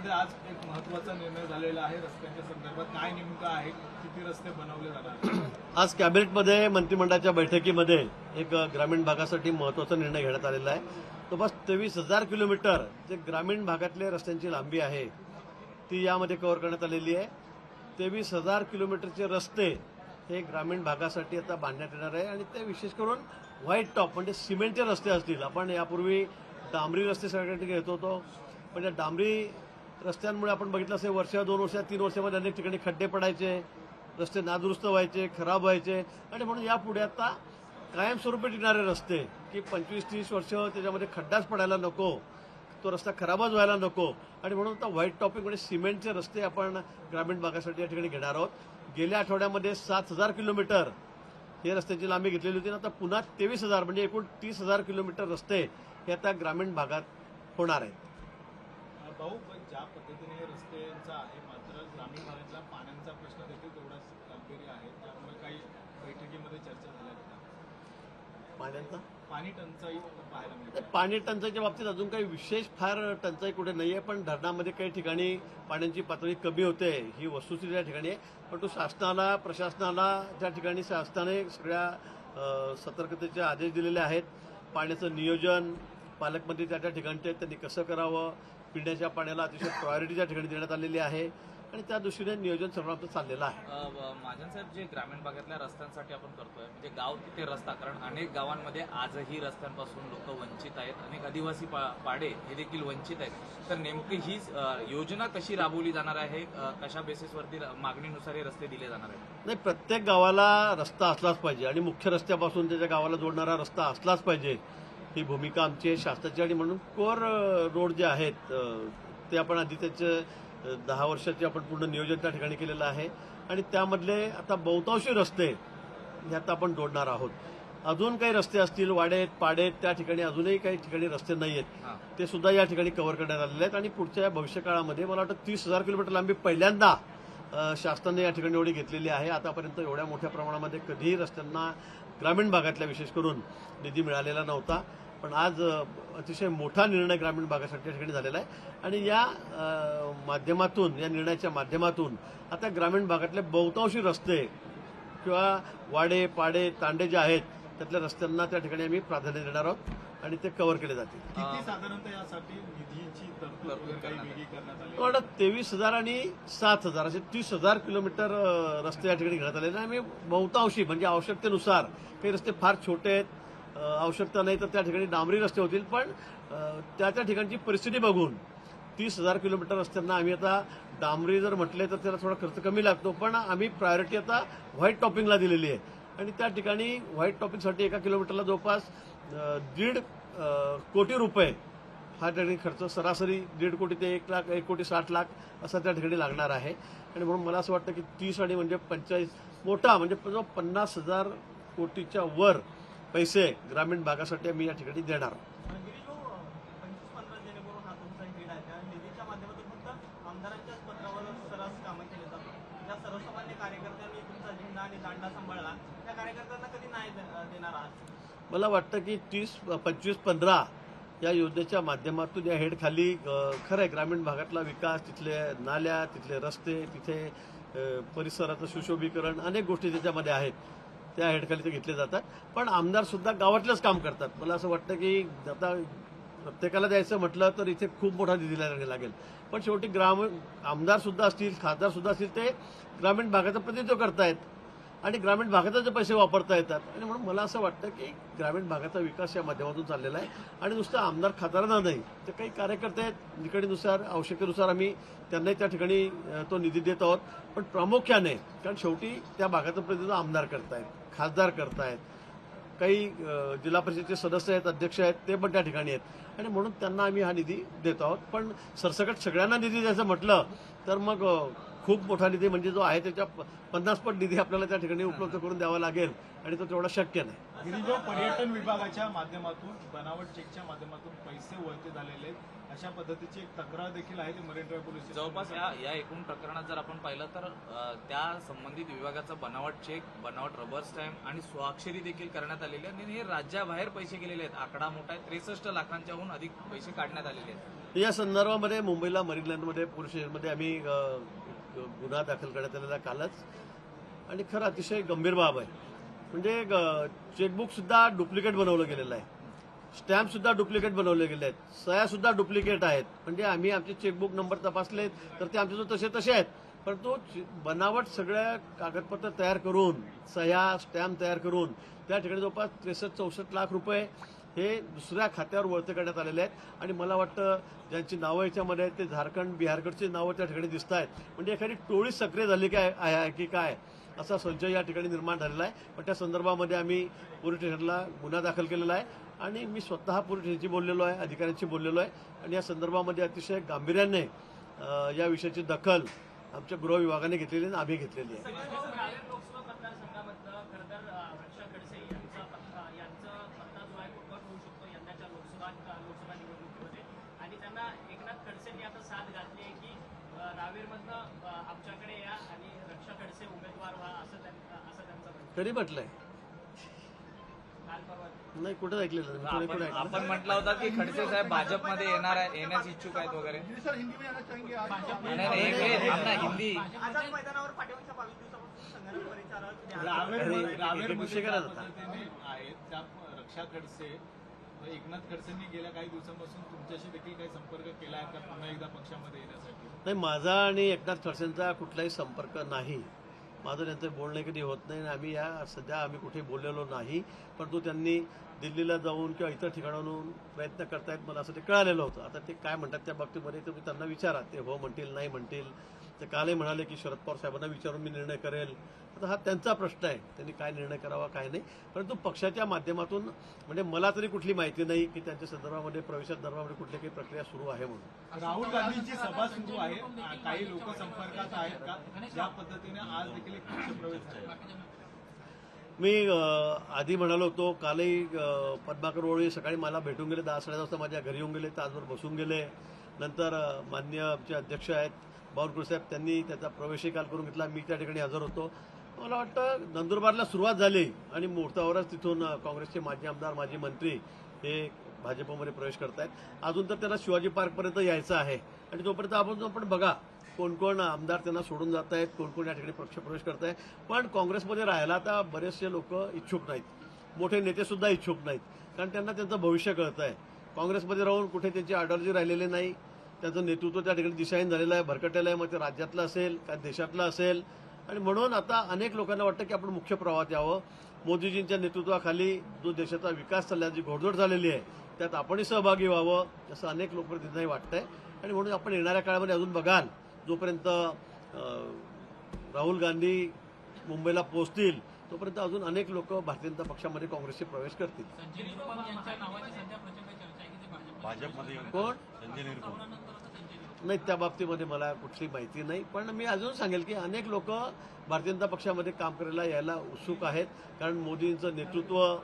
कॅबिनेटमध्ये आज एक महत्त्वाचा निर्णय झालेला आहे रस्त्यांच्या संदर्भात. काय नेमकं आहे, किती रस्ते बनवले जाणार? आज कॅबिनेटमध्ये मंत्रिमंडळाच्या बैठकीमध्ये एक ग्रामीण भागासाठी महत्त्वाचा निर्णय घेण्यात आलेला आहे. तो बस 23,000 किलोमीटर जे ग्रामीण भागातले रस्त्यांची लांबी आहे ती यामध्ये कव्हर करण्यात आलेली आहे. 23,000 किलोमीटरचे रस्ते हे ग्रामीण भागासाठी आता बांधण्यात येणार आहे आणि ते विशेष करून व्हाईट टॉप म्हणजे सिमेंटचे रस्ते असतील. आपण यापूर्वी डांबरी रस्ते सगळ्या ठिकाणी घेत होतो, पण या डांबरी रस्त्यांमुळे आपण बघितलं असेल वर्ष 2 वर्ष 3 वर्षामध्ये अनेक ठिकाणी खड्डे पडायचे, रस्ते नादुरुस्त व्हायचे, खराब व्हायचे आणि म्हणून यापुढे आता कायमस्वरूपी टिकणारे रस्ते की 25-30 वर्ष त्याच्यामध्ये खड्डाच पडायला नको, तो रस्ता खराबच व्हायला नको आणि म्हणून आता व्हाईट टॉपिंग म्हणजे सिमेंटचे रस्ते आपण ग्रामीण भागासाठी या ठिकाणी घेणार आहोत. गेल्या आठवड्यामध्ये 7,000 किलोमीटर हे रस्त्याची लांबी घेतलेली होती. आता पुन्हा 23,000 म्हणजे एकूण 30,000 किलोमीटर रस्ते हे आता ग्रामीण भागात होणार आहेत. भाऊ, ज्या पद्धतीने हे रस्त्यांचा आहे मात्र ग्रामीण भागातला पाण्याचा प्रश्न देखील तेवढाच गंभीर आहे. त्यामुळे काही बैठकीमध्ये चर्चा झाल्या होत्या. पाण्याचा पाणी टंचाई पाहायला मिळते. पाणी टंचाईच्या बाबतीत अजून काही विशेष फार टंचाई कुठे नाहीये, पण धरणामध्ये काही ठिकाणी पाण्याची पातळी कमी होते ही वस्तुस्थिती या ठिकाणी आहे. पण तो शासनाला प्रशासनाला ज्या ठिकाणी शासनाने सगळ्या सतर्कतेचे आदेश दिलेले आहेत. पाण्याचं नियोजन पालकमंत्री त्या ठिकाणचे त्यांनी कसं करावं, पिण्याच्या पाण्याला अतिशय प्रायोरिटी त्या ठिकाणी देण्यात आलेली आहे आणि त्या दृष्टीने नियोजन सर्व आमचं चाललेलं आहे. महाजन साहेब, जे ग्रामीण भागातल्या रस्त्यांसाठी आपण करतोय म्हणजे गाव तिथे रस्ता, कारण अनेक गावांमध्ये आजही रस्त्यांपासून लोक वंचित आहेत, अनेक आदिवासी पाडे हे देखील वंचित आहेत. तर नेमकी ही योजना कशी राबवली जाणार आहे, कशा बेसिसवरती मागणीनुसार हे रस्ते दिले जाणार आहेत? नाही, प्रत्येक गावाला रस्ता असलाच पाहिजे आणि मुख्य रस्त्यापासून त्याच्या गावाला जोडणारा रस्ता असलाच पाहिजे ही भूमिका आमची आहे शासनाची. आणि म्हणून कोर रोड जे आहेत ते आपण आधी त्याचे 10 वर्षाचे आपण पूर्ण नियोजन त्या ठिकाणी केलेलं आहे आणि त्यामधले आता बहुतांशी रस्ते हे आता आपण जोडणार आहोत. अजून काही रस्ते असतील वाडेत पाडेत त्या ठिकाणी अजूनही काही ठिकाणी रस्ते नाही आहेत, ते सुद्धा या ठिकाणी कव्हर करण्यात आलेले आहेत आणि पुढच्या भविष्यकाळामध्ये मला वाटतं 30,000 किलोमीटर लांबी पहिल्यांदा शासनाने या ठिकाणी एवढी घेतलेली आहे. आतापर्यंत एवढ्या मोठ्या प्रमाणामध्ये कधीही रस्त्यांना ग्रामीण भागातल्या विशेष करून निधी मिळालेला नव्हता, पण आज अतिशय मोठा निर्णय ग्रामीण भागासाठी या ठिकाणी झालेला आहे आणि या माध्यमातून या निर्णयाच्या माध्यमातून आता ग्रामीण भागातले बहुतांशी रस्ते किंवा वाडे पाडे तांडे जे आहेत त्यातल्या रस्त्यांना त्या ठिकाणी आम्ही प्राधान्य देणार आहोत आणि ते कव्हर केले जातील. किती साधारणतः यासाठी निधीची तरतूद काही वेगळी करण्यात आली? मला 23,000 आणि 7,000 असे 30,000 किलोमीटर रस्ते या ठिकाणी घेण्यात आलेले आणि बहुतांशी म्हणजे आवश्यकतेनुसार काही रस्ते फार छोटे आहेत, आवश्यकता नाही तर त्या ठिकाणी डांबरी रस्ते होतील, पण त्या ठिकाणची परिस्थिती बघून 30,000 किलोमीटर रस्त्यांना आम्ही आता डांबरी जर म्हटले तर त्याला थोडा खर्च कमी लागतो, पण आम्ही प्रायोरिटी आता व्हाईट टॉपिंगला दिलेली आहे आणि त्या ठिकाणी व्हाईट टॉपिंगसाठी 1 किलोमीटरला जवळपास 1.5 कोटी रुपये हा त्या ठिकाणी खर्च सरासरी 1.5 कोटी ते 1,60,00,000 असा त्या ठिकाणी लागणार आहे आणि म्हणून मला असं वाटतं की 30 आणि म्हणजे 45 मोठा म्हणजे 50,000 कोटीच्या वर पैसे ग्रामीण भागासाठी आम्ही या ठिकाणी देणार. आमदारांच्याच पत्रावर सर्रास कामं केली जातात. ज्या सर्वसामान्य कार्यकर्त्यांनी तुमचा झेंडा आणि दांडा सांभाळला त्या कार्यकर्त्यांना कधी नाही देणार आहात? मला वाटतं की 30, 25, 15 या योजनेच्या माध्यमातून या हेडखाली खरं आहे ग्रामीण भागातला विकास, तिथले नाल्या, तिथले रस्ते, तिथे परिसराचं सुशोभीकरण अनेक गोष्टी त्याच्यामध्ये आहेत, त्या हेडखाली ते घेतले जातात. पण आमदार सुद्धा गावातलंच काम करतात. मला असं वाटतं की आता प्रत्येकाला द्यायचं म्हटलं तर इथे खूप मोठा निधी लागेल, पण शेवटी आमदार सुद्धा असतील, खासदार सुद्धा असतील, ते ग्रामीण भागाचं प्रतिनिधित्व करतायत आणि ग्रामीण भागाचे पैसे वापरता येतात आणि म्हणून मला असं वाटतं की ग्रामीण भागाचा विकास या माध्यमातून चाललेला आहे आणि नुसतं आमदार खासदारांना नाही तर काही कार्यकर्ते आहेत निकडीनुसार आवश्यकतेनुसार आम्ही त्यांनाही त्या ठिकाणी तो निधी देत आहोत. पण प्रामुख्याने कारण शेवटी त्या भागाचं प्रतिनिधित्व आमदार करतायत, खासदार करतायत, काही जिल्हा परिषदेचे सदस्य आहेत, अध्यक्ष आहेत, ते पण त्या ठिकाणी आहेत आणि म्हणून त्यांना आम्ही हा निधी देत आहोत. पण सरसकट सगळ्यांना निधी द्यायचं म्हटलं तर मग खूप मोठा निधी म्हणजे जो आहे त्याच्या 50 पट निधी आपल्याला त्या ठिकाणी उपलब्ध करून द्यावा लागेल आणि तो तेवढा शक्य नाही. गिरीजो, पर्यटन विभागाच्या माध्यमातून बनावट चेकच्या माध्यमातून पैसे वळते झालेले अशा पद्धतीची एक तक्रार देखील आहे. ती मरीन ड्राईव्ह पोलीस जवळपास या एकूण प्रकरणात जर आपण पाहिलं तर त्या संबंधित विभागाचा बनावट चेक, बनावट रबर स्टॅम्प आणि स्वाक्षरी देखील करण्यात आलेली आहे आणि हे राज्याबाहेर पैसे गेलेले आहेत. आकडा मोठा आहे, 63 लाखांच्याहून अधिक पैसे काढण्यात आलेले आहेत. या संदर्भामध्ये मुंबईला मरीन लाईनमध्ये पोलीस स्टेशनमध्ये आम्ही गुन्हा दाखल करण्यात आलेला कालच, आणि खरं अतिशय गंभीर बाब आहे. म्हणजे चेकबुक सुद्धा डुप्लिकेट बनवलं गेलेलं आहे, स्टॅम्प सुद्धा डुप्लिकेट बनवले गेले आहेत, सह्या सुद्धा डुप्लिकेट आहेत. म्हणजे आम्ही आमचे चेकबुक नंबर तपासले तर ते आमच्याजवळ तसे आहेत, परंतु बनावट सगळ्या कागदपत्र तयार करून, सह्या स्टॅम्प तयार करून त्या ठिकाणी जवळपास 63-64 लाख रुपये हे दुसऱ्या खात्यावर वळते करण्यात आलेले आहेत. आणि मला वाटतं ज्यांची नावं याच्यामध्ये आहेत ते झारखंड, बिहारकडची नावं त्या ठिकाणी दिसत आहेत. म्हणजे एखादी टोळी सक्रिय झाली काय आहे की काय असा संशय या ठिकाणी निर्माण झालेला आहे. पण त्या संदर्भामध्ये आम्ही पोलीस स्टेशनला गुन्हा दाखल केलेला आहे आणि मी स्वतः पोलीस स्टेशनशी बोललेलो आहे, अधिकाऱ्यांशी बोललेलो आहे. आणि या संदर्भामध्ये अतिशय गांभीर्याने या विषयाची दखल आमच्या गृह विभागाने घेतलेली आणि आम्ही घेतलेली आहे. रावेर लोकसभा मतदारसंघामधलं खरं तर रक्षा खडसे यांचा पत्ता जो आहे तो कट होऊ शकतो यंदाच्या लोकसभा निवडणुकीमध्ये. आणि त्यांना एकनाथ खडसेंनी आता साथ घातली आहे की रावेरमधनं आमच्याकडे या आणि रक्षा खडसे उमेदवार व्हा, असं त्यांचं म्हणणं. कधी म्हटलंय? काल परवा नाही, कुठं ऐकलेलं नाही. कुठे कुठे ऐकलं? आपण म्हटलं होतं की खडसे साहेब भाजपमध्ये येण्यास इच्छुक आहेत वगैरे. हिंदी आझाद मैदानावर पाठीमागच्या 22 दिवसापासून संघटना परिचारक रावेरमध्ये विषय ज्या काय होता? पद्धतीने आहेत त्या रक्षा खडसे, एकनाथ खडसेंनी गेल्या काही दिवसांपासून तुमच्याशी देखील काही संपर्क केला आहे का पुन्हा एकदा पक्षामध्ये येण्यासाठी? नाही, माझा आणि एकनाथ खडसेंचा कुठलाही संपर्क नाही. माझं त्यांचं बोलणं कधी होत नाही आणि आम्ही सध्या कुठे बोललेलो नाही. परंतु त्यांनी दिल्लीला जाऊन किंवा इतर ठिकाणाहून प्रयत्न करतायत, मला असं ते कळालेलं होतं. आता ते काय म्हणतात त्या बाबतीमध्ये तुम्ही त्यांना विचारा, ते हो म्हणतील नाही म्हणतील. ते कालही म्हणाले की शरद पवार साहेबांना विचारून मी निर्णय करेल. आता हा त्यांचा प्रश्न आहे, त्यांनी काय निर्णय करावा काय नाही. परंतु पक्षाच्या माध्यमातून म्हणजे मला तरी कुठली माहिती नाही की त्यांच्या संदर्भामध्ये प्रवेशासंदर्भामध्ये कुठली काही प्रक्रिया सुरू आहे म्हणून. राहुल गांधींची सभा सुरू आहे, काही लोक संपर्कात आहेत का? ज्या पद्धतीने आज देखील एक पक्षप्रवेश आहे. मी आधी म्हणालो होतो, कालही पद्माकर ओळी सकाळी मला भेटून गेले, 10-10:30 वाजता माझ्या घरी येऊन गेले, तासभर बसून गेले. नंतर माननीय आमचे अध्यक्ष आहेत बावनकुळे साहेब, त्यांनी त्याचा प्रवेशही काल करून घेतला. मी त्या ठिकाणी हजर होतो. मला वाटतं नंदुरबारला सुरुवात झाली आणि मुहूर्तावरच तिथून काँग्रेसचे माजी आमदार, माजी मंत्री हे भाजपमध्ये प्रवेश करतायत. अजून तर त्यांना शिवाजी पार्कपर्यंत यायचं आहे आणि तोपर्यंत आपण बघा कोण कोण आमदार त्यांना सोडून जात आहेत, कोण कोण या ठिकाणी पक्षप्रवेश करत आहेत. पण काँग्रेसमध्ये राहायला आता बरेचसे लोक इच्छुक नाहीत, मोठे नेते सुद्धा इच्छुक नाहीत, कारण त्यांना त्यांचं भविष्य कळतं आहे. काँग्रेसमध्ये राहून कुठे त्यांची आयडिओलॉजी राहिलेली नाही, त्याचं नेतृत्व त्या ठिकाणी दिशाहीन झालेलं आहे, भरकटलेलं आहे. मग ते राज्यातलं असेल का देशातलं असेल. आणि म्हणून आता अनेक लोकांना वाटतं की आपण मुख्य प्रवाहात यावं. मोदीजींच्या नेतृत्वाखाली जो देशाचा विकास चालला, जी घोडदौड झालेली आहे, त्यात आपणही सहभागी व्हावं असं अनेक लोकप्रतिनिधींनाही वाटतंय. आणि म्हणून आपण येणाऱ्या काळामध्ये अजून बघाल, जोपर्यंत राहुल गांधी मुंबईला पोहोचतील तोपर्यंत अजून अनेक लोक भारतीय जनता पक्षामध्ये काँग्रेसचे प्रवेश करतील. कोण? नाही, त्या बाबतीमध्ये मला कुठली माहिती नाही. पण मी अजून सांगेल की अनेक लोक भारतीय जनता पक्षामध्ये काम करायला यायला उत्सुक आहेत, कारण मोदींचं नेतृत्व,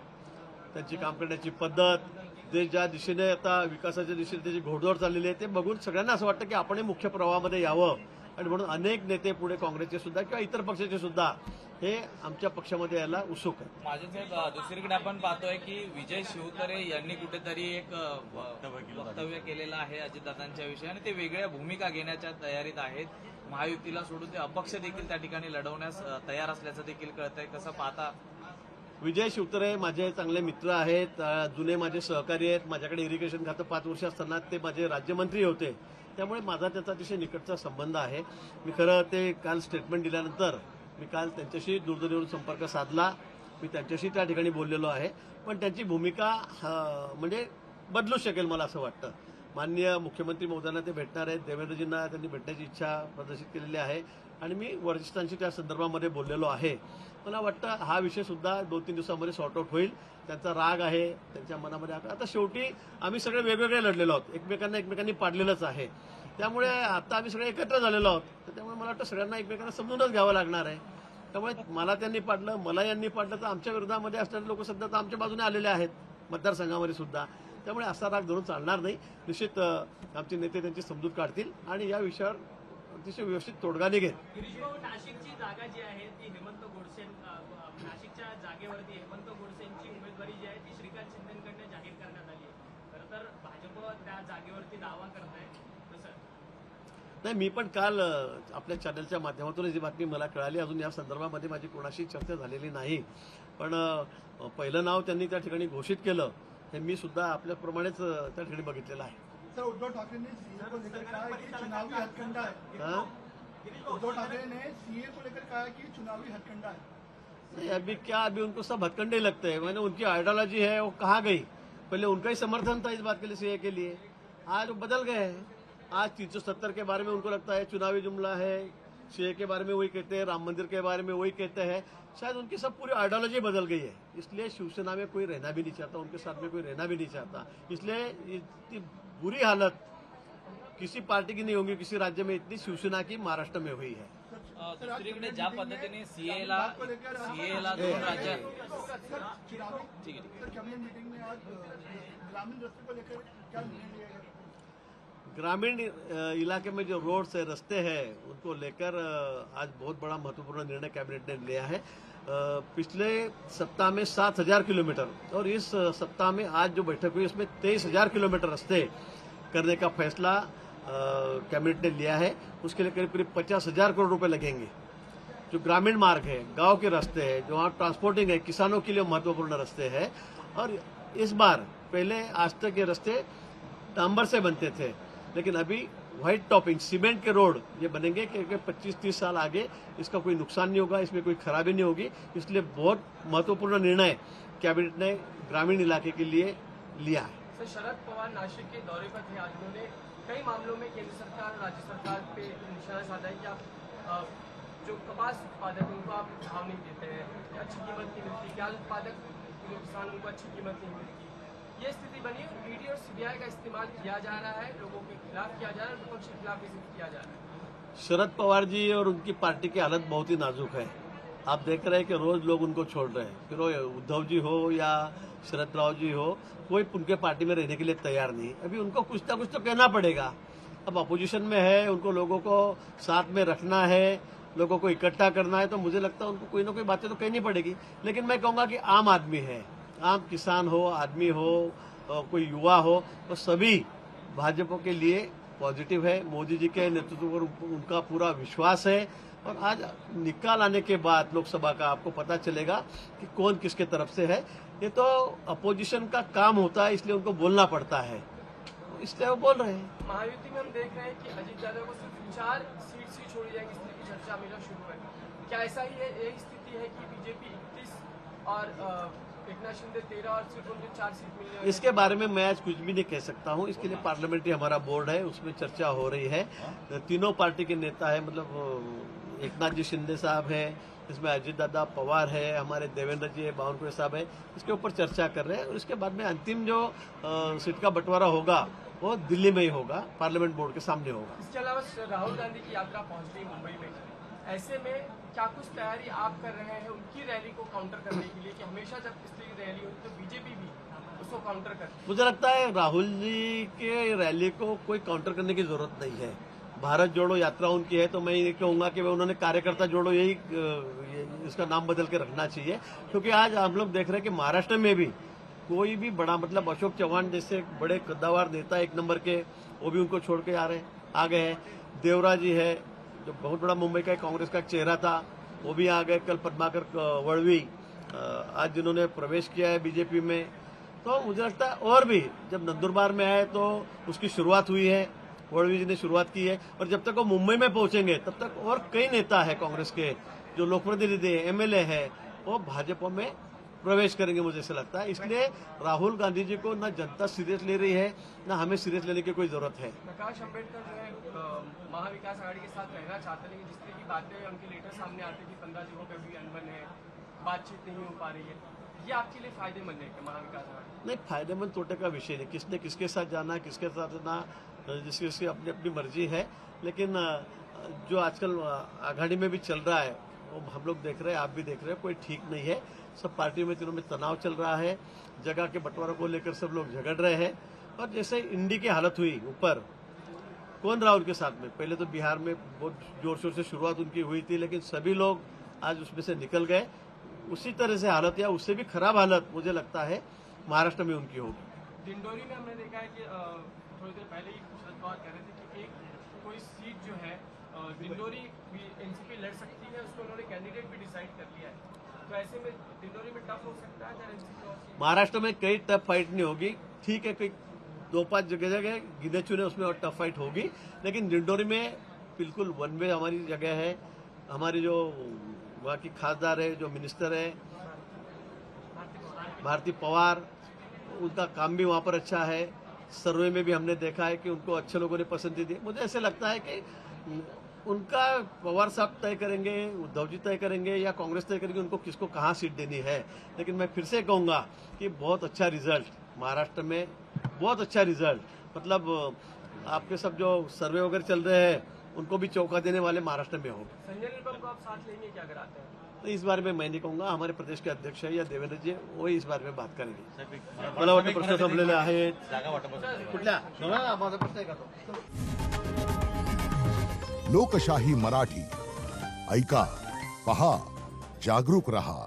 त्यांची काम करण्याची पद्धत, देश ज्या दिशेने आता विकासाच्या दिशेने त्याची घोडदौड चाललेली आहे, ते बघून सगळ्यांना असं वाटतं की आपणही मुख्य प्रवाहामध्ये यावं. आणि म्हणून अनेक नेते पुढे काँग्रेसचे सुद्धा किंवा इतर पक्षाचे सुद्धा हे आमच्या पक्षामध्ये यायला उत्सुक आहेत. माझ्यासाहेब, दुसरीकडे आपण पाहतोय की विजय शिवतरे यांनी कुठेतरी एक वक्तव्य केलेलं आहे अजितदादांच्या विषयी आणि ते वेगळ्या भूमिका घेण्याच्या तयारीत आहेत. महायुतीला सोडून ते अपक्ष देखील त्या ठिकाणी लढवण्यास तयार असल्याचं देखील कळतंय. कसं पाहता? विजय शिवतरे माझे चांगले मित्र आहेत, जुने माझे सहकारी आहेत. माझ्याकडे इरिगेशन खातं 5 वर्ष असताना ते माझे राज्यमंत्री होते, त्यामुळे माझा त्याचा अतिशय निकटचा संबंध आहे. मी खरं ते काल स्टेटमेंट दिल्यानंतर मी काल त्यांच्याशी दूरध्वनीवरून संपर्क साधला, मी त्यांच्याशी त्या ठिकाणी बोललेलो आहे. पण त्यांची भूमिका म्हणजे बदलू शकेल मला असं वाटतं. माननीय मुख्यमंत्री महोदयांना ते भेटणार आहेत, देवेंद्रजींना त्यांनी भेटण्याची इच्छा प्रदर्शित केलेली आहे आणि मी वरिष्ठांशी त्या संदर्भामध्ये बोललेलो आहे. मला वाटतं हा विषय सुद्धा 2-3 दिवसांमध्ये सॉर्ट आउट होईल. त्यांचा राग आहे त्यांच्या मनामध्ये. आता शेवटी आम्ही सगळे वेगवेगळे लढलेलो आहोत, एकमेकांनी पाडलेलंच आहे. त्यामुळे आता आम्ही सगळे एकत्र झालेलो आहोत, तर त्यामुळे मला वाटतं सगळ्यांना एकमेकांना समजूनच घ्यावं लागणार आहे. त्यामुळे मला त्यांनी पाडलं, मला यांनी पाडलं, तर आमच्या विरोधामध्ये असणारे लोक सध्या तर आमच्या बाजूने आलेले आहेत मतदारसंघामध्ये सुद्धा. त्यामुळे असा राग धरून चालणार नाही. निश्चित आमचे नेते त्यांची समजूत काढतील आणि या विषयावर अतिशय व्यवस्थित तोडगा निघेल. नाशिकची जागा जी आहे ती हेमंत गोडसे, नाशिकच्या जागेवरती हेमंत गोडसेंची उमेदवारी जी आहे ती श्रीकांत शिंदेकडनं जाहीर करण्यात आली आहे. खरं तर भाजप लोक त्या जागेवरती दावा करताय तसं. नाही, मी पण काल आपल्या चॅनलच्या माध्यमातून ही बातमी मला कळाली. अजून या संदर्भामध्ये माझी कोणाशी चर्चा झालेली नाही. पण पहिलं नाव त्यांनी त्या ठिकाणी घोषित केलं हे मी सुद्धा आपल्याप्रमाणेच त्या ठिकाणी बघितलेलं आहे. सर, उद्धव ठाकरे ने सीए को लेकर कहा है कि चुनावी हथकंडा है। हाँ? उद्धव ठाकरे ने सीए को लेकर कहा है कि चुनावी हथकंडा है। नहीं, अभी उनको सब हथकंडे लगते हैं. मैंने उनकी आइडियोलॉजी है वो कहाँ गई? पहले उनका ही समर्थन था इस बात के लिए, सीए के लिए. आज वो बदल गए हैं. आज 370 के बारे में उनको लगता है चुनावी जुमला है, सीए के बारे में वही कहते हैं, राम मंदिर के बारे में वही कहते हैं. शायद उनकी सब पूरी आइडियोलॉजी बदल गई है. इसलिए शिवसेना में कोई रहना भी नहीं चाहता, उनके साथ में कोई रहना भी नहीं चाहता. इसलिए इतनी बुरी हालत किसी पार्टी की नहीं होगी किसी राज्य में इतनी शिवसेना की महाराष्ट्र में हुई है. दुसरीकडे ज्या पद्धतीने सीएला दोन राज्यात ठीक आहे. कैबिनेट मीटिंग में आज ग्रामीण रस्ते को लेकर क्या निर्णय लिया गया? ग्रामीण इलाके में जो रोड्स है, रस्ते हैं, उनको लेकर आज बहुत बड़ा महत्वपूर्ण निर्णय कैबिनेट ने लिया है. पिछले सप्ताह में 7,000 किलोमीटर और इस सप्ताह में आज जो बैठक हुई उसमें 23,000 किलोमीटर रस्ते करने का फैसला कैबिनेट ने लिया है. उसके लिए करीब 50,000 करोड़ रुपए लगेंगे. जो ग्रामीण मार्ग है, गांव के रास्ते हैं, जो वहाँ ट्रांसपोर्टिंग है, किसानों के लिए महत्वपूर्ण रास्ते हैं. और इस बार पहले आज तक ये रास्ते डांबर से बनते थे, लेकिन अभी व्हाइट टॉपिंग सीमेंट के रोड ये बनेंगे क्योंकि 25-30 साल आगे इसका कोई नुकसान नहीं होगा, इसमें कोई खराबी नहीं होगी. इसलिए बहुत महत्वपूर्ण निर्णय कैबिनेट ने ग्रामीण इलाके के लिए लिया है. सर, शरद पवार नासिक के दौरे पर थे आज. उन्होंने कई मामलों में केंद्र सरकार राज्य सरकार पे निशाना साधा है कि आप जो कपास उत्पादक हैं उनको आप भाव नहीं देते हैं, अच्छी कीमत नहीं मिलती, प्याज उत्पादक किसानों को अच्छी कीमत नहीं मिलती. ये स्थिति बनी. ईडी और सीबीआई का इस्तेमाल किया जा रहा है, लोगों के खिलाफ किया जा रहा है, विपक्ष के खिलाफ भी किया जा रहा है. शरद पवार जी और उनकी पार्टी की हालत बहुत ही नाजुक है. आप देख रहे हैं कि रोज लोग उनको छोड़ रहे हैं. फिर वो उद्धव जी हो या शरद राव जी हो, कोई उनके पार्टी में रहने के लिए तैयार नहीं. अभी उनको कुछ ना कुछ तो कहना पड़ेगा. अब अपोजिशन में है, उनको लोगों को साथ में रखना है, लोगों को इकट्ठा करना है, तो मुझे लगता है उनको कोई ना कोई बातें तो कहनी पड़ेगी. लेकिन मैं कहूंगा कि आम आदमी है, आम किसान हो, आदमी हो, कोई युवा हो, तो सभी भाजपा के लिए पॉजिटिव है. मोदी जी के नेतृत्व पर उनका पूरा विश्वास है. और आज निकाल आने के बाद लोकसभा का आपको पता चलेगा कि कौन किसके तरफ से है. ये तो अपोजिशन का काम होता है, इसलिए उनको बोलना पड़ता है, इसलिए वो बोल रहे हैं. महायुति में हम देख रहे हैं कि अजीत यादव को सिर्फ 4 सीट ही छोड़ी जाएगी, इस तरह की चर्चा हमेशा शुरू है. क्या ऐसा ही है, यही स्थिति है कि बीजेपी 31 और एकनाथ शिंदे 13 और सिर्फ उनके 4 सीट मिलने वाली? इसके बारे में मैं आज कुछ भी नहीं कह सकता हूं. इसके लिए पार्लियामेंट्री हमारा बोर्ड है, उसमें चर्चा हो रही है. तीनों पार्टी के नेता है, मतलब एकनाथ जी शिंदे साहब हैं, इसमें अजीत दादा पवार है, हमारे देवेंद्र जी है, बावनकुळे साहब है, इसके ऊपर चर्चा कर रहे हैं. और इसके बाद में अंतिम जो सीट का बंटवारा होगा वो दिल्ली में ही होगा, पार्लियामेंट बोर्ड के सामने होगा. इसके अलावा राहुल गांधी की यात्रा पहुंच गई मुंबई में. ऐसे में क्या कुछ तैयारी आप कर रहे हैं उनकी रैली को काउंटर करने के लिए कि हमेशा जब इस तरह की रैली होती तो बीजेपी भी उसको काउंटर करती है? मुझे लगता है राहुल जी के रैली को कोई काउंटर करने की जरूरत नहीं है. भारत जोड़ो यात्रा उनकी है, तो मैं ये कहूंगा कि उन्होंने कार्यकर्ता जोड़ो यही इसका नाम बदल के रखना चाहिए. क्योंकि आज हम लोग देख रहे हैं कि महाराष्ट्र में भी कोई भी बड़ा, मतलब अशोक चौहान जैसे बड़े कद्दावर नेता 1 नंबर के, वो भी उनको छोड़ के आ गए हैं. देवरा जी है जो बहुत बड़ा मुंबई का कांग्रेस का चेहरा था, वो भी आ गए. कल पद्माकर वड़वी आज जिन्होंने प्रवेश किया है बीजेपी में. तो मुझे लगता है और भी जब नंदुरबार में आए तो उसकी शुरुआत हुई है, वड़वी जी ने शुरुआत की है. और जब तक वो मुंबई में पहुंचेंगे तब तक और कई नेता है कांग्रेस के, जो लोकप्रतिनिधि है, एमएलए है, वो भाजपा में प्रवेश करेंगे मुझे ऐसा लगता है. इसलिए राहुल गांधी जी को ना जनता सीरियस ले रही है, ना हमें सीरियस लेने की कोई जरूरत है. प्रकाश अम्बेडकर जो है महाविकास आघाड़ी के साथ रहना चाहते हैं, लेकिन जिस तरह की बातें उनके लेटर सामने आते हैं कि 15 जगहों पर भी अनबन है, बातचीत नहीं हो पा रही है, ये आपके लिए फायदेमंद है कि महाविकास आघाड़ी? नहीं, फायदेमंद तोटे का विषय नहीं. किसने किसके साथ जाना, किसके साथ ना, जिसकी अपनी अपनी मर्जी है. लेकिन जो आजकल आघाड़ी में भी चल रहा है वो हम लोग देख रहे हैं, आप भी देख रहे हैं, कोई ठीक नहीं है. सब पार्टियों में तीनों में तनाव चल रहा है, जगह के बंटवारे को लेकर सब लोग झगड़ रहे हैं. और जैसे इंडी की हालत हुई ऊपर, कौन रहा उनके साथ में? पहले तो बिहार में बहुत जोर शोर से शुरुआत उनकी हुई थी, लेकिन सभी लोग आज उसमें से निकल गए. उसी तरह से हालत या उससे भी खराब हालत मुझे लगता है महाराष्ट्र में उनकी होगी. डिंडोरी में हमने देखा है कि थोड़ी देर पहले ही शरद पवार कह रहे थे कि एक कोई सीट जो है डिंडोरी भी एनसीपी लड़ सकती है, उसको उन्होंने कैंडिडेट भी डिसाइड कर लिया है। तो ऐसे में डिंडोरी में टफ हो सकता है अगर एनसीपी और महाराष्ट्र में कई टफ फाइट नहीं होगी, ठीक है, कोई 2-5 जगह गिने चुने उसमें और टफ फाइट होगी, लेकिन डिंडोरी में बिल्कुल वन वे हमारी जगह है। हमारी जो वहाँ की खासदार है, जो मिनिस्टर है भारती पवार, उनका काम भी वहाँ पर अच्छा है। सर्वे में भी हमने देखा है कि उनको अच्छे लोगों ने पसंद दी। मुझे ऐसे लगता है कि उनका पवार साहब तय करेंगे, उद्धव जी तय करेंगे या कांग्रेस तय करेंगे उनको किसको कहाँ सीट देनी है। लेकिन मैं फिर से कहूँगा कि बहुत अच्छा रिजल्ट महाराष्ट्र में, बहुत अच्छा रिजल्ट, मतलब आपके सब जो सर्वे वगैरह चल रहे हैं उनको भी चौंका देने वाले महाराष्ट्र में होंगे। संजय निरुपम को आप साथ लेंगे क्या अगर आते हैं? तो इस बारे में मैं नहीं कहूंगा, हमारे प्रदेश के अध्यक्ष है या देवेंद्र जी वही इस बारे में बात करेंगे। मला वाटतं प्रश्न संपलेले आहेत कुठल्या माझा प्रश्न आहे का तो? लोकशाही मराठी ऐका, पहा, जागरूक रहा।